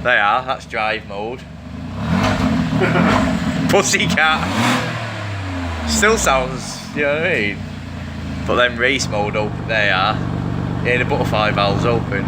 They are, that's drive mode. Pussycat. Still sounds, you know what I mean? But then race mode open, they are. Yeah, the butterfly valve's open.